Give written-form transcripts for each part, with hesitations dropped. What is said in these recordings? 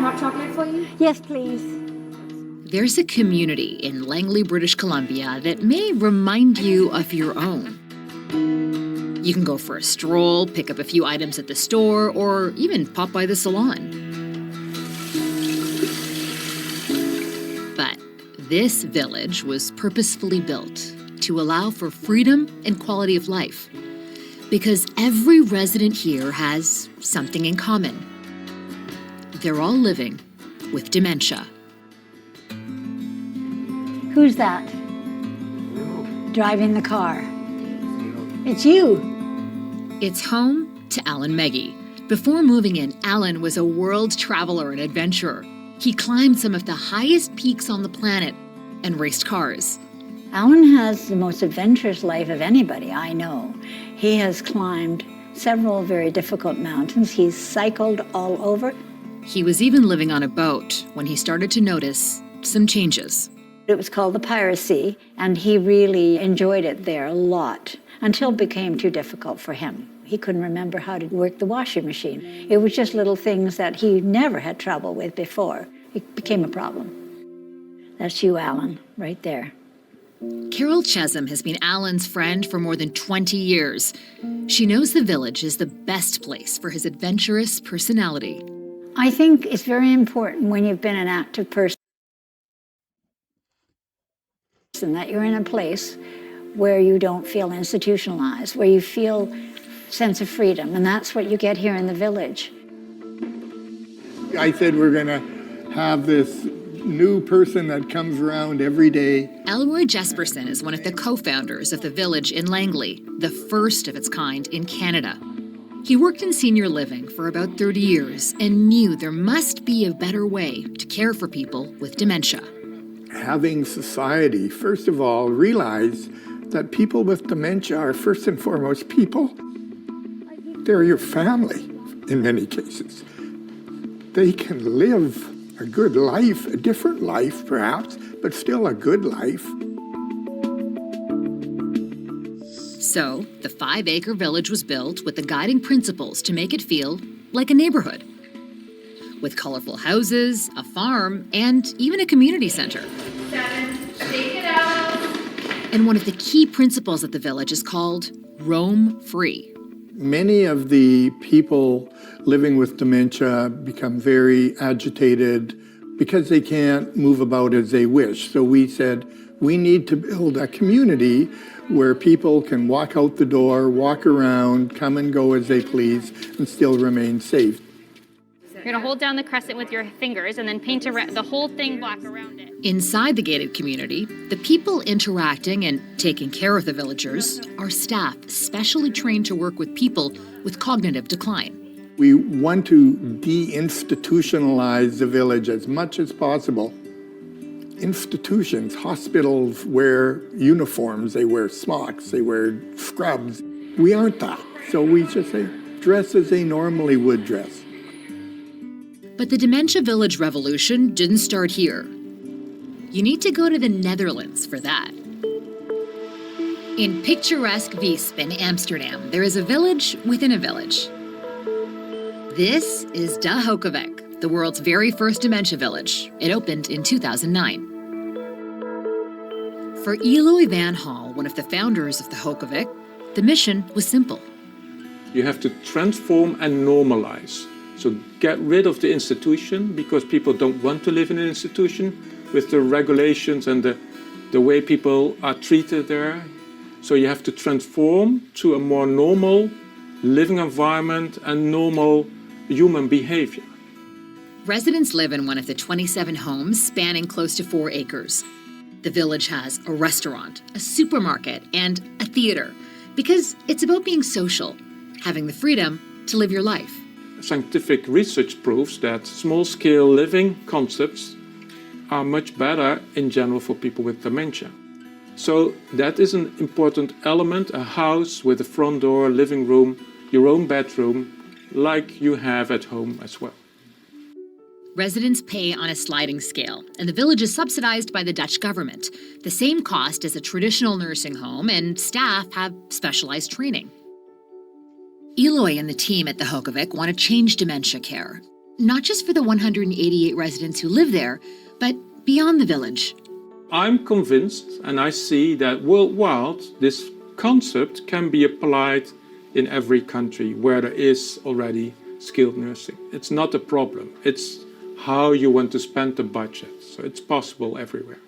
hot chocolate for you? Yes, please. There's a community in Langley, British Columbia that may remind you of your own. You can go for a stroll, pick up a few items at the store, or even pop by the salon. But this village was purposefully built to allow for freedom and quality of life, because every resident here has something in common. They're all living with dementia. Who's that? Driving the car. It's you. It's home to Alan Megie. Before moving in, Alan was a world traveler and adventurer. He climbed some of the highest peaks on the planet and raced cars. Alan has the most adventurous life of anybody I know. He has climbed several very difficult mountains. He's cycled all over. He was even living on a boat when he started to notice some changes. It was called the Piracy, and he really enjoyed it there a lot until it became too difficult for him. He couldn't remember how to work the washing machine. It was just little things that he never had trouble with before. It became a problem. That's you, Alan, right there. Carol Chesham has been Alan's friend for more than 20 years. She knows the village is the best place for his adventurous personality. I think it's very important when you've been an active person that you're in a place where you don't feel institutionalized, where you feel sense of freedom, and that's what you get here in the village. I said we're going to have this new person that comes around every day. Elroy Jesperson is one of the co-founders of the Village in Langley, the first of its kind in Canada. He worked in senior living for about 30 years and knew there must be a better way to care for people with dementia. Having society, first of all, realize that people with dementia are first and foremost people. They're your family in many cases. They can live a good life, a different life perhaps, but still a good life. So, the 5-acre village was built with the guiding principles to make it feel like a neighborhood. With colorful houses, a farm, and even a community center. 7, shake it out. And one of the key principles at the village is called roam free. Many of the people living with dementia become very agitated because they can't move about as they wish. So we said, we need to build a community where people can walk out the door, walk around, come and go as they please, and still remain safe. You're going to hold down the crescent with your fingers and then paint the whole thing black around it. Inside the gated community, the people interacting and taking care of the villagers are staff specially trained to work with people with cognitive decline. We want to deinstitutionalize the village as much as possible. Institutions, hospitals wear uniforms, they wear smocks, they wear scrubs. We aren't that. So we just say, dress as they normally would dress. But the Dementia Village revolution didn't start here. You need to go to the Netherlands for that. In picturesque Visp in Amsterdam, there is a village within a village. This is De Hogeweyk, the world's very first dementia village. It opened in 2009. For Eloy Van Hal, one of the founders of the Hogeweyk, the mission was simple. You have to transform and normalize. So get rid of the institution, because people don't want to live in an institution with the regulations and the way people are treated there. So you have to transform to a more normal living environment and normal human behavior. Residents live in one of the 27 homes spanning close to 4 acres. The village has a restaurant, a supermarket, and a theater, because it's about being social, having the freedom to live your life. Scientific research proves that small-scale living concepts are much better in general for people with dementia. So that is an important element, a house with a front door, living room, your own bedroom, like you have at home as well. Residents pay on a sliding scale, and the village is subsidized by the Dutch government, the same cost as a traditional nursing home, and staff have specialized training. Eloy and the team at the Hogeweyk want to change dementia care. not just for the 188 residents who live there, but beyond the village. I'm convinced, and I see that worldwide, this concept can be applied in every country where there is already skilled nursing. It's not a problem. It's how you want to spend the budget. So it's possible everywhere.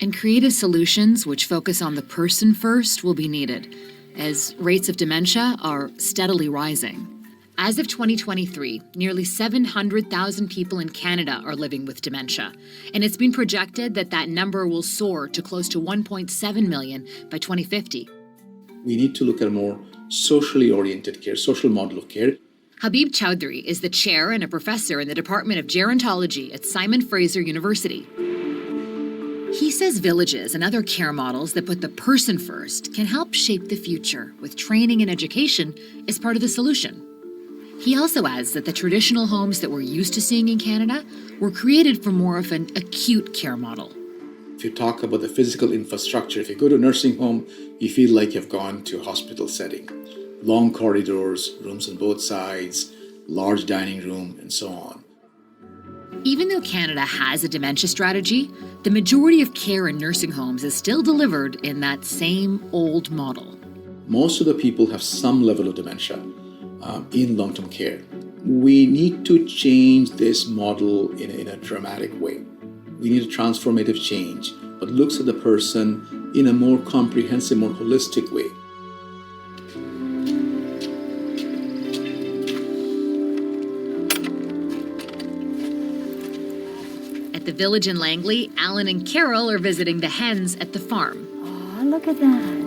And creative solutions which focus on the person first will be needed, as rates of dementia are steadily rising. As of 2023, nearly 700,000 people in Canada are living with dementia, and it's been projected that that number will soar to close to 1.7 million by 2050. We need to look at a more socially oriented care, social model of care. Habib Chowdhury is the chair and a professor in the Department of Gerontology at Simon Fraser University. He says villages and other care models that put the person first can help shape the future, with training and education as part of the solution. He also adds that the traditional homes that we're used to seeing in Canada were created for more of an acute care model. If you talk about the physical infrastructure, if you go to a nursing home, you feel like you've gone to a hospital setting. Long corridors, rooms on both sides, large dining room, and so on. Even though Canada has a dementia strategy, the majority of care in nursing homes is still delivered in that same old model. Most of the people have some level of dementia in long-term care. We need to change this model in a dramatic way. We need a transformative change, but looks at the person in a more comprehensive, more holistic way. At the Village in Langley, Alan and Carol are visiting the hens at the farm. Oh, look at that.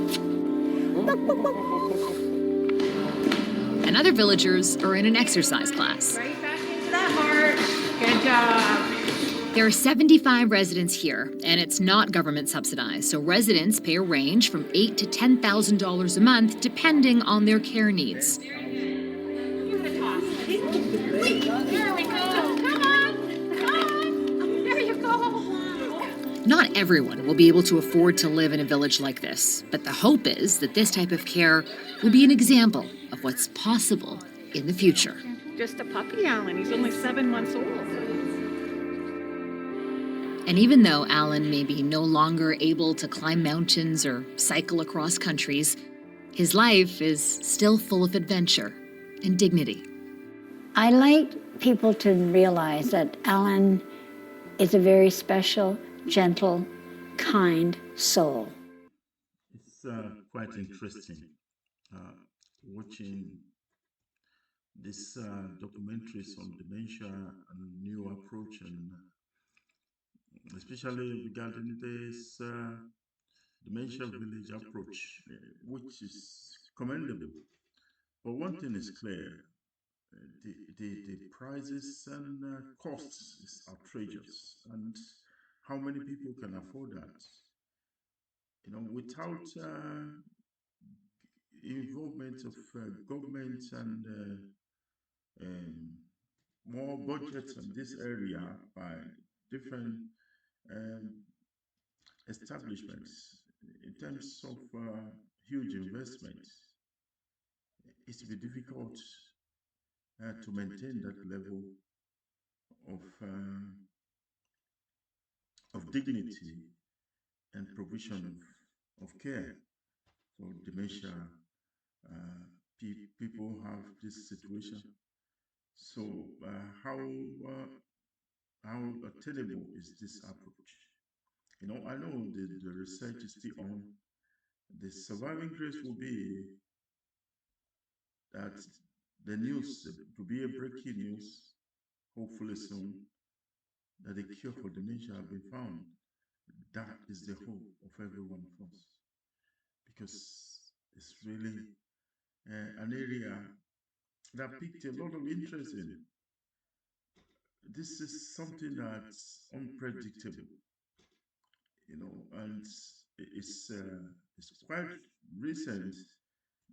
And other villagers are in an exercise class. Right back into that heart. Good job. There are 75 residents here, and it's not government subsidized, so residents pay a range from $8,000 to $10,000 a month, depending on their care needs. Give it a toss. There we go. Come on. Come on. There you go. Not everyone will be able to afford to live in a village like this, but the hope is that this type of care will be an example of what's possible in the future. Just a puppy, Alan. He's only 7 months old. And even though Alan may be no longer able to climb mountains or cycle across countries, his life is still full of adventure and dignity. I like people to realize that Alan is a very special, gentle, kind soul. It's quite interesting watching these documentaries on dementia and new approach, and especially regarding this Dementia Village approach, which is commendable. But one thing is clear, the prices and costs is outrageous, and how many people can afford that? You know, without involvement of government and more budgets in this area by different um, establishments in terms of huge investment, it's be difficult to maintain that level of dignity and provision of care for dementia. People have this situation. So how attainable is this approach? You know, I know the research is still on. The surviving grace will be that the news to be a breaking news, hopefully soon, that a cure for dementia has been found. That is the hope of every one of us, because it's really an area that piqued a lot of interest in. This is something that's unpredictable, you know, and it's quite recent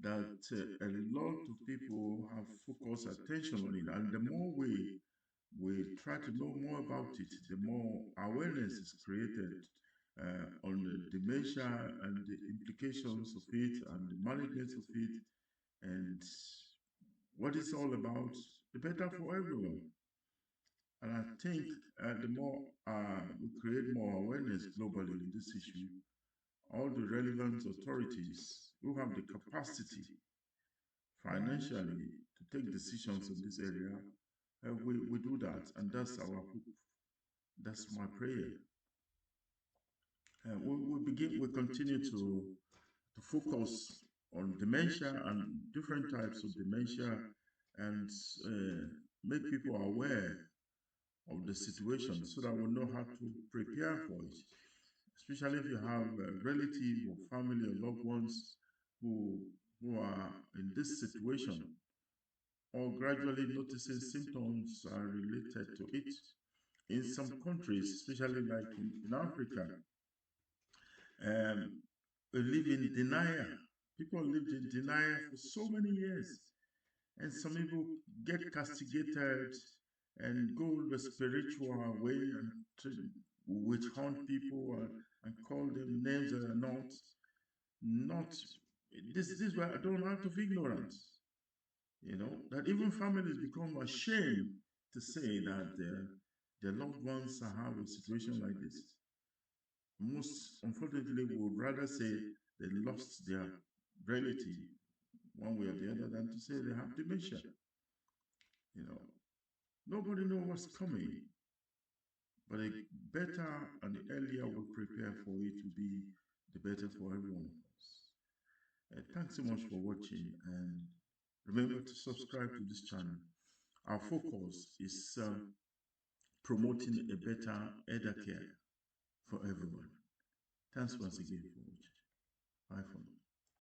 that a lot of people have focused attention on it, and the more we try to know more about it, the more awareness is created on the dementia and the implications of it and the management of it and what it's all about, the better for everyone. And I think the more we create more awareness globally on this issue, all the relevant authorities who have the capacity financially to take decisions in this area, we do that, and that's our hope. That's my prayer. We continue to focus on dementia and different types of dementia, and make people aware of the situation so that we know how to prepare for it. Especially if you have a relative or family or loved ones who are in this situation, or gradually noticing symptoms are related to it. In some countries, especially like in Africa, we live in denial. People lived in denial for so many years. And some people get castigated and go the spiritual way and witch hunt people and call them names that are not this is why I don't out of ignorance. That even families become ashamed to say that their loved ones have a situation like this. Most unfortunately would rather say they lost their relative one way or the other than to say they have dementia. Nobody knows what's coming, but the better and the earlier we prepare for it to be, the better for everyone of us. Thanks so much for watching, and remember to subscribe to this channel. Our focus is promoting a better elder care for everyone. Thanks once again for watching. Bye for now.